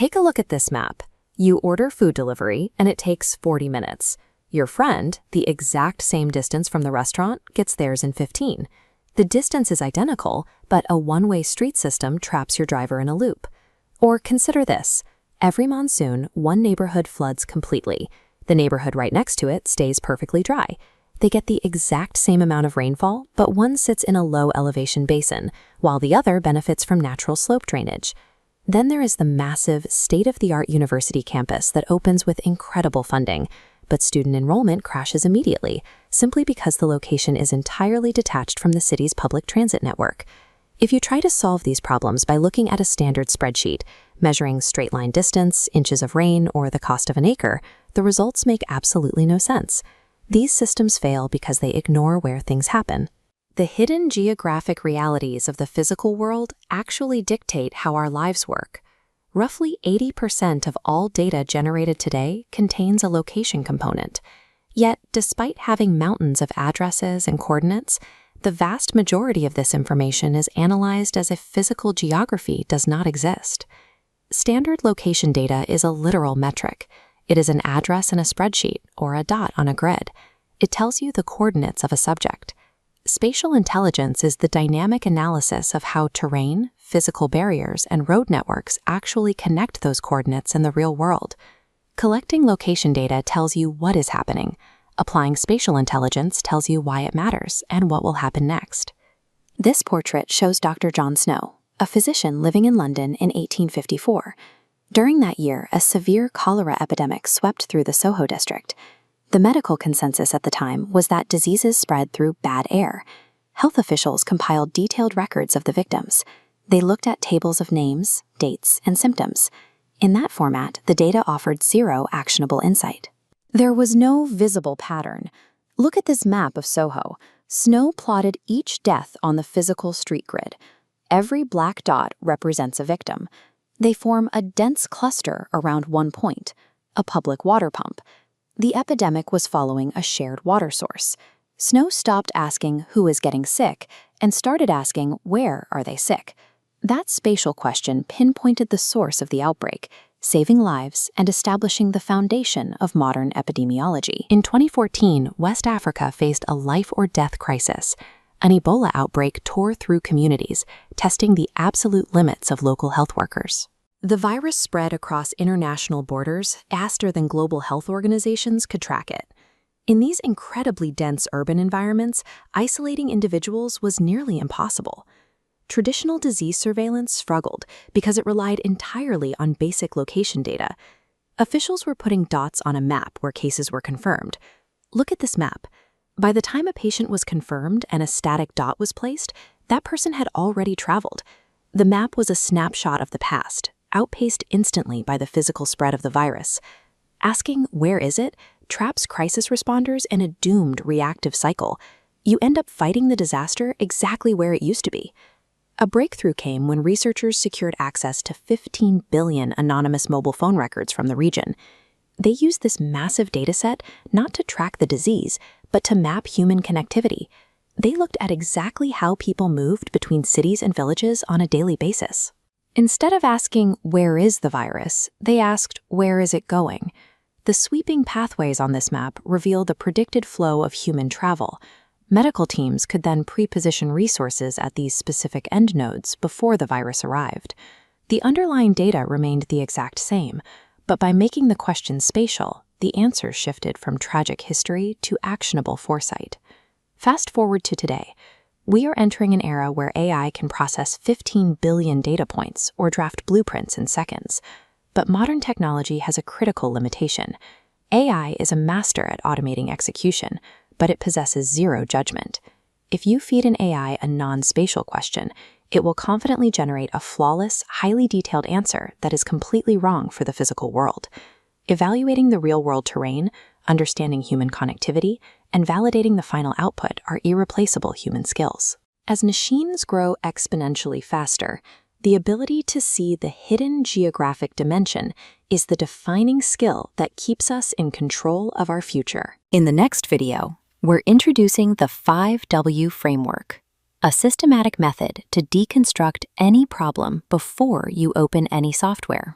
Take a look at this map. You order food delivery, and it takes 40 minutes. Your friend, the exact same distance from the restaurant, gets theirs in 15. The distance is identical, but a one-way street system traps your driver in a loop. Or consider this. Every monsoon, one neighborhood floods completely. The neighborhood right next to it stays perfectly dry. They get the exact same amount of rainfall, but one sits in a low-elevation basin, while the other benefits from natural slope drainage. Then there is the massive, state-of-the-art university campus that opens with incredible funding, but student enrollment crashes immediately, simply because the location is entirely detached from the city's public transit network. If you try to solve these problems by looking at a standard spreadsheet, measuring straight-line distance, inches of rain, or the cost of an acre, the results make absolutely no sense. These systems fail because they ignore where things happen. The hidden geographic realities of the physical world actually dictate how our lives work. Roughly 80% of all data generated today contains a location component. Yet, despite having mountains of addresses and coordinates, the vast majority of this information is analyzed as if physical geography does not exist. Standard location data is a literal metric. It is an address in a spreadsheet or a dot on a grid. It tells you the coordinates of a subject. Spatial intelligence is the dynamic analysis of how terrain, physical barriers, and road networks actually connect those coordinates in the real world. Collecting location data tells you what is happening. Applying spatial intelligence tells you why it matters and what will happen next. This portrait shows Dr. John Snow, a physician living in London in 1854. During that year, a severe cholera epidemic swept through the Soho district. The medical consensus at the time was that diseases spread through bad air. Health officials compiled detailed records of the victims. They looked at tables of names, dates, and symptoms. In that format, the data offered zero actionable insight. There was no visible pattern. Look at this map of Soho. Snow plotted each death on the physical street grid. Every black dot represents a victim. They form a dense cluster around one point, a public water pump. The epidemic was following a shared water source. Snow stopped asking who is getting sick and started asking where are they sick. That spatial question pinpointed the source of the outbreak, saving lives and establishing the foundation of modern epidemiology. In 2014, West Africa faced a life-or-death crisis. An Ebola outbreak tore through communities, testing the absolute limits of local health workers. The virus spread across international borders faster than global health organizations could track it. In these incredibly dense urban environments, isolating individuals was nearly impossible. Traditional disease surveillance struggled because it relied entirely on basic location data. Officials were putting dots on a map where cases were confirmed. Look at this map. By the time a patient was confirmed and a static dot was placed, that person had already traveled. The map was a snapshot of the past, outpaced instantly by the physical spread of the virus. Asking where is it traps crisis responders in a doomed reactive cycle. You end up fighting the disaster exactly where it used to be. A breakthrough came when researchers secured access to 15 billion anonymous mobile phone records from the region. They used this massive dataset not to track the disease, but to map human connectivity. They looked at exactly how people moved between cities and villages on a daily basis. Instead of asking, where is the virus, they asked, where is it going? The sweeping pathways on this map reveal the predicted flow of human travel. Medical teams could then pre-position resources at these specific end nodes before the virus arrived. The underlying data remained the exact same, but by making the question spatial, the answers shifted from tragic history to actionable foresight. Fast forward to today. We are entering an era where AI can process 15 billion data points or draft blueprints in seconds. But modern technology has a critical limitation. AI is a master at automating execution, but it possesses zero judgment. If you feed an AI a non-spatial question, it will confidently generate a flawless, highly detailed answer that is completely wrong for the physical world. Evaluating the real-world terrain, understanding human connectivity, and validating the final output are irreplaceable human skills. As machines grow exponentially faster, the ability to see the hidden geographic dimension is the defining skill that keeps us in control of our future. In the next video, we're introducing the 5W framework, a systematic method to deconstruct any problem before you open any software.